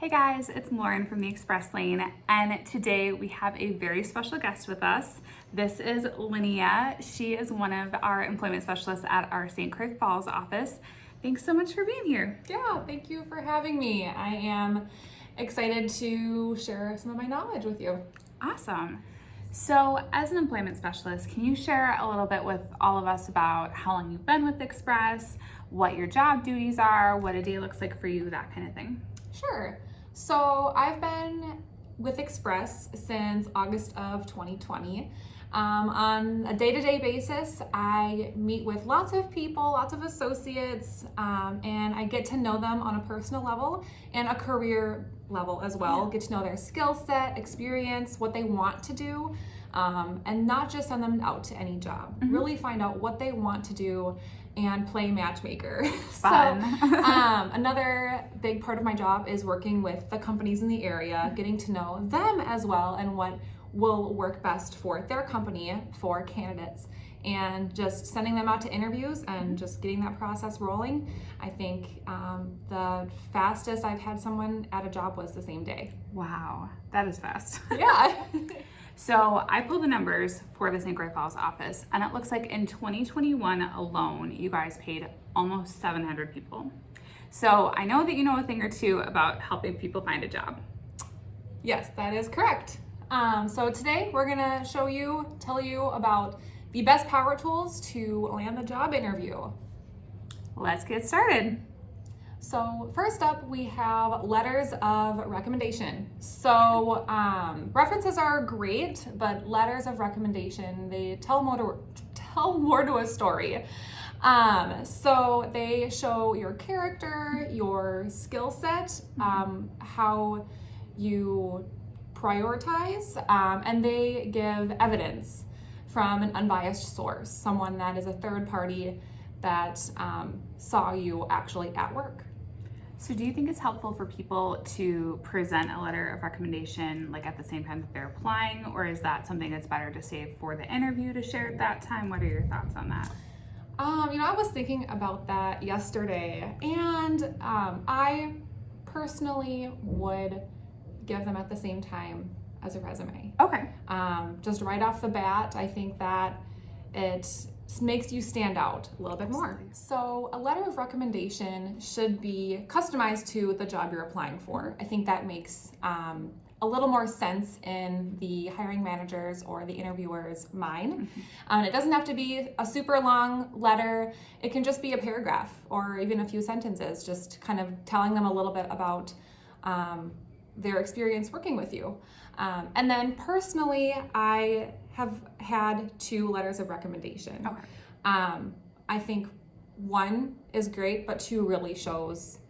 Hey guys, it's Lauren from the Express Lane, and today we have a very special guest with us. This is Linnea. She is one of our employment specialists at our St. Croix Falls office. Thanks so much for being here. Yeah, thank you for having me. I am excited to share some of my knowledge with you. Awesome. So, as an employment specialist, can you share a little bit with all of us about how long you've been with Express, what your job duties are, what a day looks like for you, that kind of thing? Sure. So I've been with Express since August of 2020. On a day-to-day basis, I meet with lots of people, lots of associates, and I get to know them on a personal level and a career level as well. Get to know their skill set, experience, what they want to do, and not just send them out to any job. Really find out what they want to do and play matchmaker. Fun. Another big part of my job is working with the companies in the area, getting to know them as well and what will work best for their company, for candidates, and just sending them out to interviews and just getting that process rolling. I think the fastest I've had someone at a job was the same day. Wow, that is fast. Yeah. So I pulled the numbers for the St. Croix Falls office, and it looks like in 2021 alone, you guys paid almost 700 people. So I know that you know a thing or two about helping people find a job. Yes, that is correct. So today we're gonna tell you about the best power tools to land the job interview. Let's get started. So first up, we have letters of recommendation. So references are great, but letters of recommendation, they tell more to a story. So they show your character, your skill set, how you prioritize, and they give evidence from an unbiased source, someone that is a third party that saw you actually at work. So do you think it's helpful for people to present a letter of recommendation like at the same time that they're applying, or is that something that's better to save for the interview to share at that time? What are your thoughts on that? I was thinking about that yesterday, and I personally would give them at the same time as a resume. Okay. Just right off the bat, I think that it makes you stand out a little bit more. So a letter of recommendation should be customized to the job you're applying for. I think that makes a little more sense in the hiring manager's or the interviewer's mind. It doesn't have to be a super long letter. It can just be a paragraph or even a few sentences, just kind of telling them a little bit about their experience working with you. And then personally, I have had 2 letters of recommendation. Okay. I think 1 is great, but 2 really shows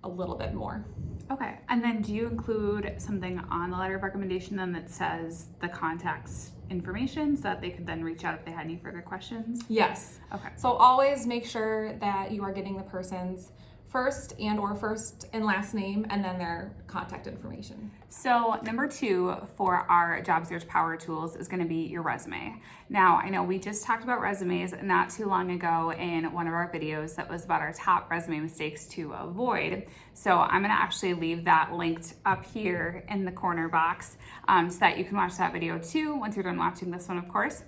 a little bit more. Okay. And then do you include something on the letter of recommendation then that says the contact's information so that they could then reach out if they had any further questions? Yes. Okay. So always make sure that you are getting the person's first and last name and then their contact information. So number 2 for our job search power tools is going to be your resume. Now, I know we just talked about resumes not too long ago in one of our videos that was about our top resume mistakes to avoid. So I'm going to actually leave that linked up here in the corner box so that you can watch that video too once you're done watching this one, of course.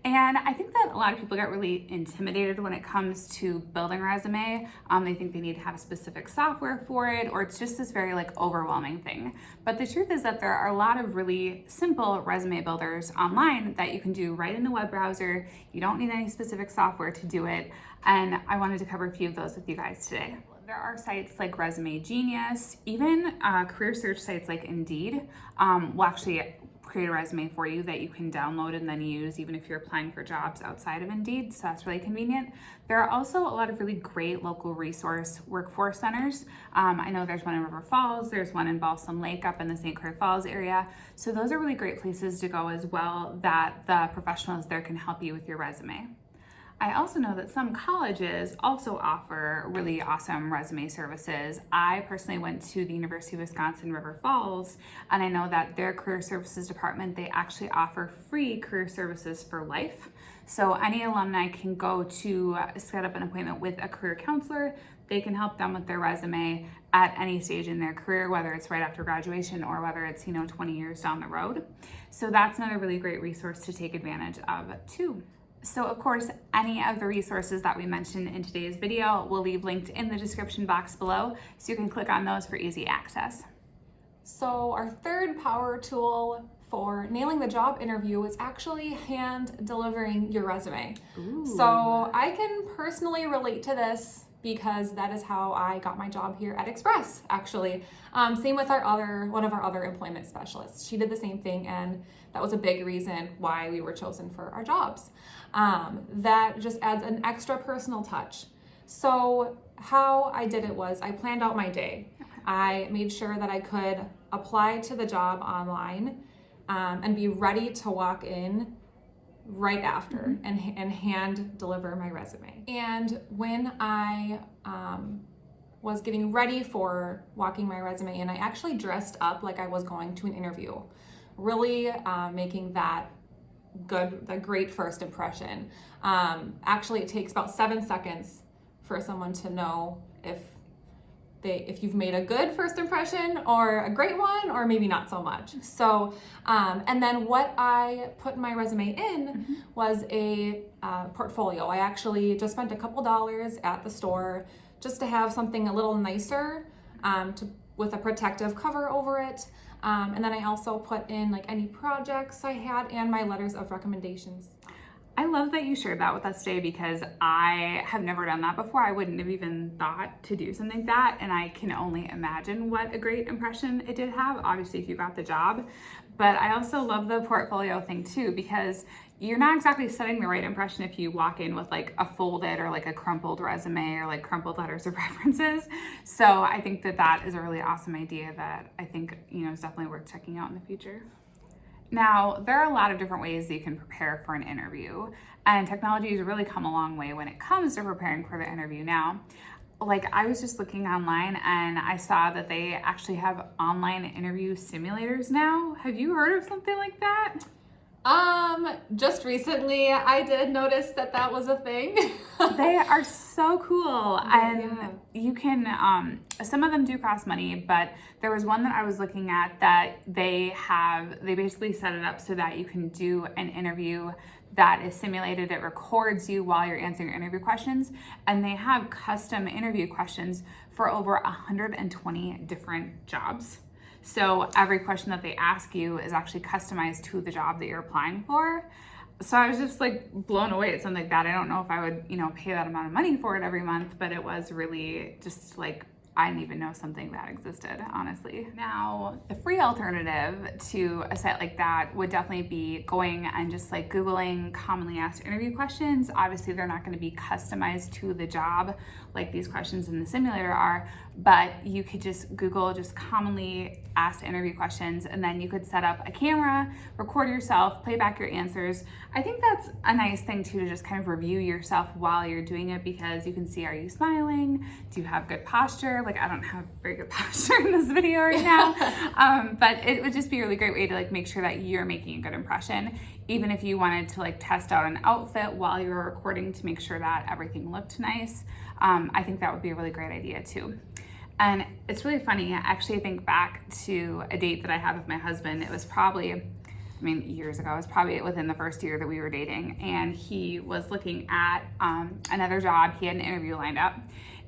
And I think that a lot of people get really intimidated when it comes to building a resume. They think they need to have specific software for it, or it's just this very overwhelming thing. But the truth is that there are a lot of really simple resume builders online that you can do right in the web browser. You don't need any specific software to do it. And I wanted to cover a few of those with you guys today. There are sites like Resume Genius, even career search sites like Indeed will actually create a resume for you that you can download and then use even if you're applying for jobs outside of Indeed, so that's really convenient. There are also a lot of really great local resource workforce centers. I know there's one in River Falls, there's one in Balsam Lake up in the St. Croix Falls area, so those are really great places to go as well that the professionals there can help you with your resume. I also know that some colleges also offer really awesome resume services. I personally went to the University of Wisconsin River Falls, and I know that their career services department, they actually offer free career services for life. So any alumni can go to set up an appointment with a career counselor. They can help them with their resume, at any stage in their career, whether it's right after graduation or whether it's, 20 years down the road. So that's another really great resource to take advantage of too. So of course, any of the resources that we mentioned in today's video we'll leave linked in the description box below, so you can click on those for easy access. So our third power tool for nailing the job interview is actually hand delivering your resume. Ooh. So I can personally relate to this because that is how I got my job here at Express, actually. Same with one of our other employment specialists. She did the same thing, and that was a big reason why we were chosen for our jobs. That just adds an extra personal touch. So how I did it was I planned out my day. I made sure that I could apply to the job online and be ready to walk in right after and hand deliver my resume. And when I was getting ready for walking my resume in, I actually dressed up like I was going to an interview, really making that great first impression. Actually, it takes about 7 seconds for someone to know if you've made a good first impression or a great one, or maybe not so much. So, and then what I put in my resume in was a portfolio. I actually just spent a couple dollars at the store just to have something a little nicer with a protective cover over it. And then I also put in like any projects I had and my letters of recommendations. I love that you shared that with us today, because I have never done that before. I wouldn't have even thought to do something like that, and I can only imagine what a great impression it did have, obviously, if you got the job. But I also love the portfolio thing too, because you're not exactly setting the right impression if you walk in with like a folded or like a crumpled resume or like crumpled letters of references. So I think that is a really awesome idea that I think, is definitely worth checking out in the future. Now, there are a lot of different ways that you can prepare for an interview, and technology has really come a long way when it comes to preparing for the interview now. Like, I was just looking online and I saw that they actually have online interview simulators now. Have you heard of something like that? Just recently I did notice that was a thing. They are so cool. And you can, some of them do cost money, but there was one that I was looking at that they basically set it up so that you can do an interview that is simulated. It records you while you're answering your interview questions, and they have custom interview questions for over 120 different jobs. So every question that they ask you is actually customized to the job that you're applying for. So I was just like blown away at something like that. I don't know if I would, pay that amount of money for it every month, but it was really just like, I didn't even know something that existed, honestly. Now, the free alternative to a site like that would definitely be going and just like Googling commonly asked interview questions. Obviously, they're not going to be customized to the job like these questions in the simulator are, but you could just Google just commonly asked interview questions, and then you could set up a camera, record yourself, play back your answers. I think that's a nice thing too, to just kind of review yourself while you're doing it, because you can see, are you smiling? Do you have good posture? Like, I don't have very good posture in this video right now, but it would just be a really great way to like make sure that you're making a good impression. Even if you wanted to like test out an outfit while you were recording to make sure that everything looked nice, I think that would be a really great idea too. And it's really funny, I actually think back to a date that I had with my husband. It was probably, years ago. It was probably within the first year that we were dating, and he was looking at another job. He had an interview lined up,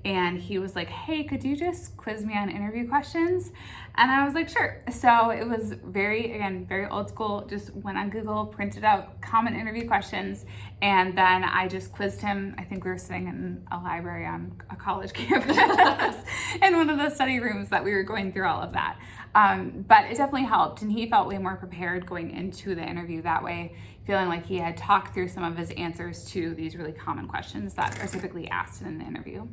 and he was like, hey, could you just quiz me on interview questions? And I was like, sure. So it was very old school, just went on Google, printed out common interview questions, and then I just quizzed him. I think we were sitting in a library on a college campus in one of the study rooms that we were going through all of that. But it definitely helped, and he felt way more prepared going into the interview that way, feeling like he had talked through some of his answers to these really common questions that are typically asked in an interview.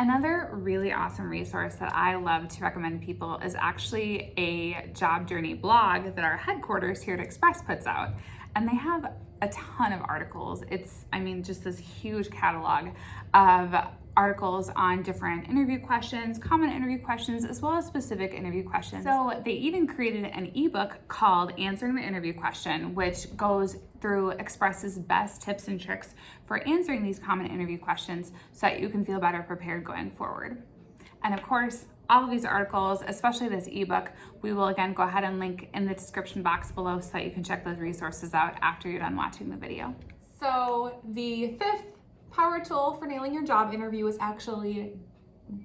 Another really awesome resource that I love to recommend to people is actually a job journey blog that our headquarters here at Express puts out. And they have a ton of articles. It's, just this huge catalog of articles on different interview questions, common interview questions, as well as specific interview questions. So they even created an ebook called Answering the Interview Question, which goes through Express's best tips and tricks for answering these common interview questions so that you can feel better prepared going forward. And of course, all of these articles, especially this ebook, we will again go ahead and link in the description box below so that you can check those resources out after you're done watching the video. So the fifth power tool for nailing your job interview is actually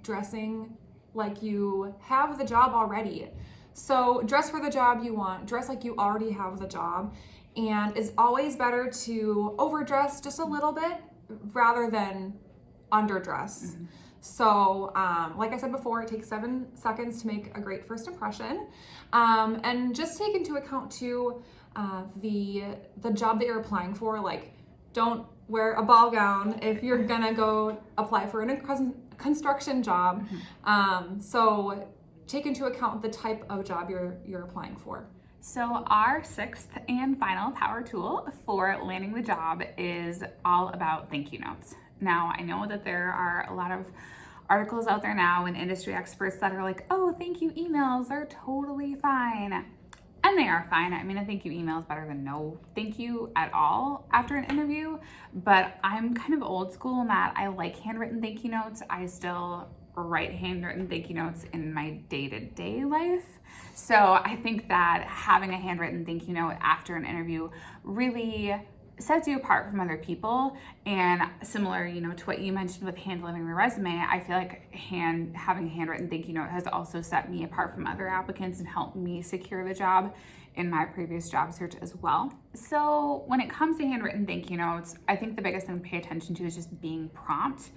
dressing like you have the job already. So dress for the job you want, dress like you already have the job, and it's always better to overdress just a little bit rather than underdress. So like I said before, it takes 7 seconds to make a great first impression. And just take into account too the job that you're applying for. Like, don't wear a ball gown if you're gonna go apply for a construction job. So take into account the type of job you're applying for. So our sixth and final power tool for landing the job is all about thank you notes. Now, I know that there are a lot of articles out there now and industry experts that are like, oh, thank you emails are totally fine. And they are fine. I mean, a thank you email is better than no thank you at all after an interview. But I'm kind of old school in that I like handwritten thank you notes. I still write handwritten thank you notes in my day-to-day life. So I think that having a handwritten thank you note after an interview really sets you apart from other people. And similar, to what you mentioned with hand delivering the resume, I feel like having a handwritten thank you note has also set me apart from other applicants and helped me secure the job in my previous job search as well. So when it comes to handwritten thank you notes, I think the biggest thing to pay attention to is just being prompt.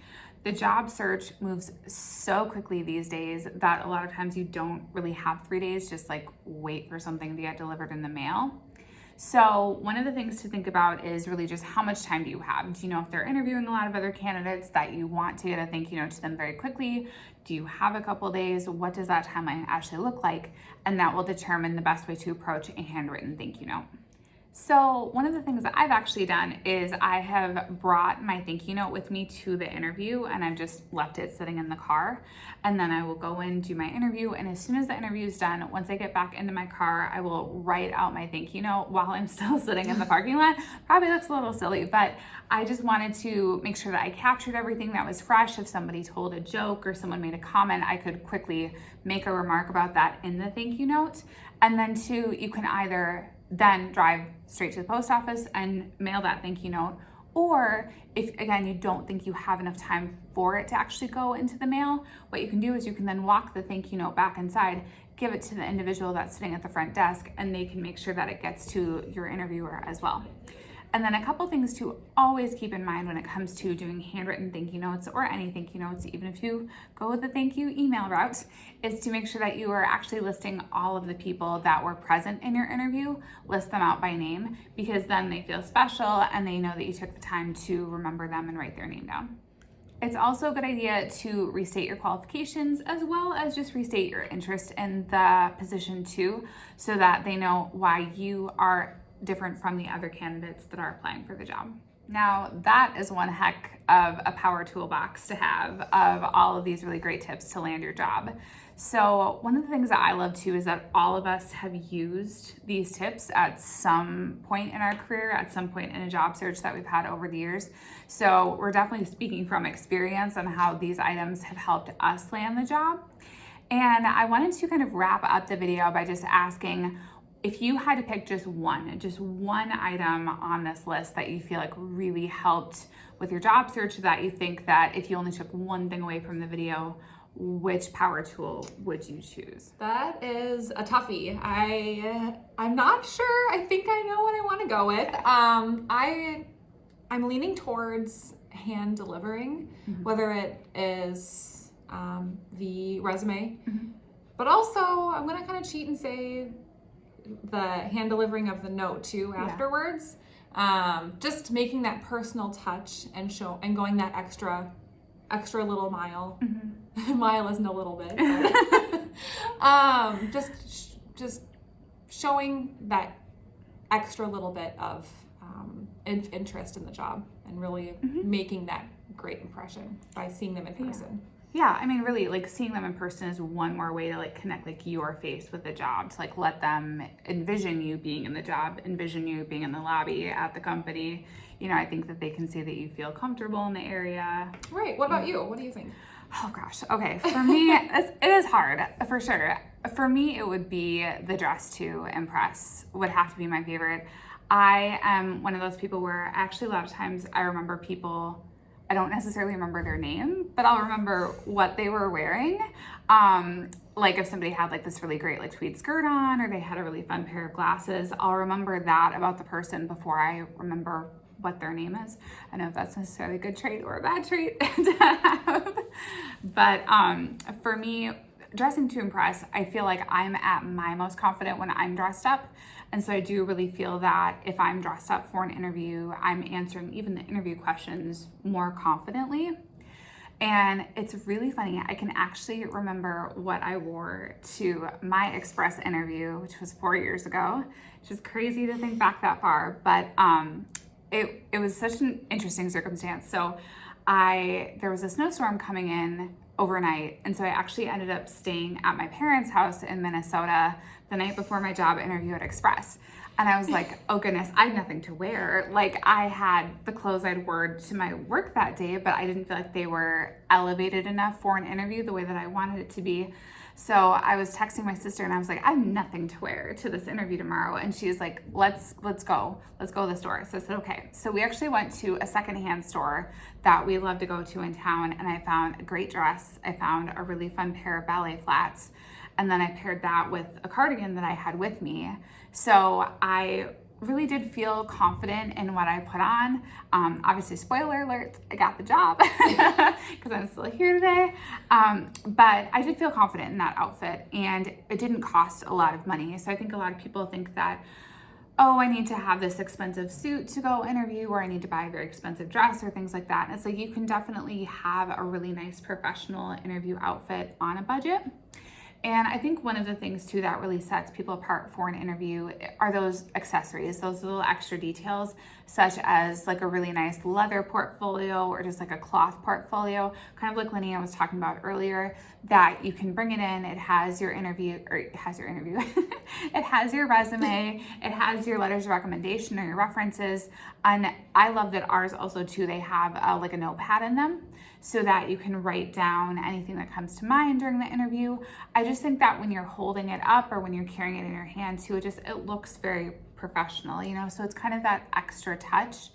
The job search moves so quickly these days that a lot of times you don't really have 3 days, just like wait for something to get delivered in the mail. So one of the things to think about is really just how much time do you have? Do you know if they're interviewing a lot of other candidates that you want to get a thank you note to them very quickly? Do you have a couple days? What does that timeline actually look like? And that will determine the best way to approach a handwritten thank you note. So one of the things that I've actually done is I have brought my thank you note with me to the interview, and I've just left it sitting in the car. And then I will go in, do my interview, and as soon as the interview is done, once I get back into my car, I will write out my thank you note while I'm still sitting in the parking lot. Probably looks a little silly, but I just wanted to make sure that I captured everything that was fresh. If somebody told a joke or someone made a comment, I could quickly make a remark about that in the thank you note. And then two, you can either then drive straight to the post office and mail that thank you note. Or if, again, you don't think you have enough time for it to actually go into the mail, what you can do is you can then walk the thank you note back inside, give it to the individual that's sitting at the front desk, and they can make sure that it gets to your interviewer as well. And then a couple things to always keep in mind when it comes to doing handwritten thank you notes or any thank you notes, even if you go with the thank you email route, is to make sure that you are actually listing all of the people that were present in your interview, list them out by name, because then they feel special and they know that you took the time to remember them and write their name down. It's also a good idea to restate your qualifications as well as just restate your interest in the position too, so that they know why you are different from the other candidates that are applying for the job. Now, that is one heck of a power toolbox to have of all of these really great tips to land your job. So one of the things that I love too is that all of us have used these tips at some point in our career, at some point in a job search that we've had over the years. So we're definitely speaking from experience on how these items have helped us land the job. And I wanted to kind of wrap up the video by just asking, if you had to pick just one item on this list that you feel like really helped with your job search, that you think that if you only took one thing away from the video, which power tool would you choose? That is a toughie. I'm not sure. I think I know what I want to go with. I'm leaning towards hand delivering, whether it is the resume, but also I'm gonna kind of cheat and say the hand delivering of the note too afterwards. Just making that personal touch and going that extra little mile. Mile isn't a little bit, but just showing that extra little bit of interest in the job and really making that great impression by seeing them in person. Yeah, I mean, really, like, seeing them in person is one more way to, like, connect, like, your face with the job, to, like, let them envision you being in the job, envision you being in the lobby at the company. I think that they can see that you feel comfortable in the area. Right. What about you? What do you think? Oh gosh. Okay. For me, it is hard for sure. For me, it would be the dress to impress would have to be my favorite. I am one of those people where actually a lot of times I remember people, I don't necessarily remember their name, but I'll remember what they were wearing. Like if somebody had like this really great like tweed skirt on, or they had a really fun pair of glasses, I'll remember that about the person before I remember what their name is. I don't know if that's necessarily a good trait or a bad trait to have. But for me, dressing to impress, I feel like I'm at my most confident when I'm dressed up. And so I do really feel that if I'm dressed up for an interview, I'm answering even the interview questions more confidently. And it's really funny. I can actually remember what I wore to my Express interview, which was 4 years ago, which is crazy to think back that far. But it was such an interesting circumstance. So there was a snowstorm coming in overnight, and so I actually ended up staying at my parents' house in Minnesota the night before my job interview at Express. And I was like, oh goodness, I had nothing to wear. Like I had the clothes I'd worn to my work that day, but I didn't feel like they were elevated enough for an interview the way that I wanted it to be. So I was texting my sister and I was like, I have nothing to wear to this interview tomorrow. And she was like, let's go to the store. So I said, okay. So we actually went to a secondhand store that we love to go to in town. And I found a great dress. I found a really fun pair of ballet flats. And then I paired that with a cardigan that I had with me. So I really did feel confident in what I put on. Obviously, spoiler alert, I got the job because I'm still here today. But I did feel confident in that outfit, and it didn't cost a lot of money. So I think a lot of people think that, oh, I need to have this expensive suit to go interview, or I need to buy a very expensive dress or things like that. And it's like you can definitely have a really nice professional interview outfit on a budget. And I think one of the things too that really sets people apart for an interview are those accessories, those little extra details, such as like a really nice leather portfolio or just like a cloth portfolio, kind of like Linnea was talking about earlier, that you can bring it in. It has your interview, it has your resume, it has your letters of recommendation or your references. And I love that ours also too, they have like a notepad in them, so that you can write down anything that comes to mind during the interview. I just think that when you're holding it up or when you're carrying it in your hand too, it looks very professional, you know? So it's kind of that extra touch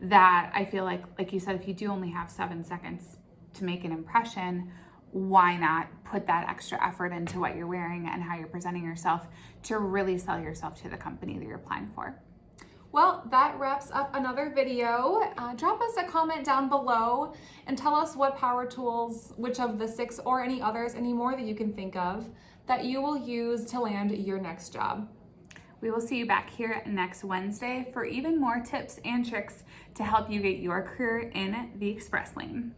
that I feel like you said, if you do only have 7 seconds to make an impression, why not put that extra effort into what you're wearing and how you're presenting yourself to really sell yourself to the company that you're applying for? Well, that wraps up another video. Drop us a comment down below and tell us what power tools, which of the 6 or any others, any more that you can think of, that you will use to land your next job. We will see you back here next Wednesday for even more tips and tricks to help you get your career in the Express lane.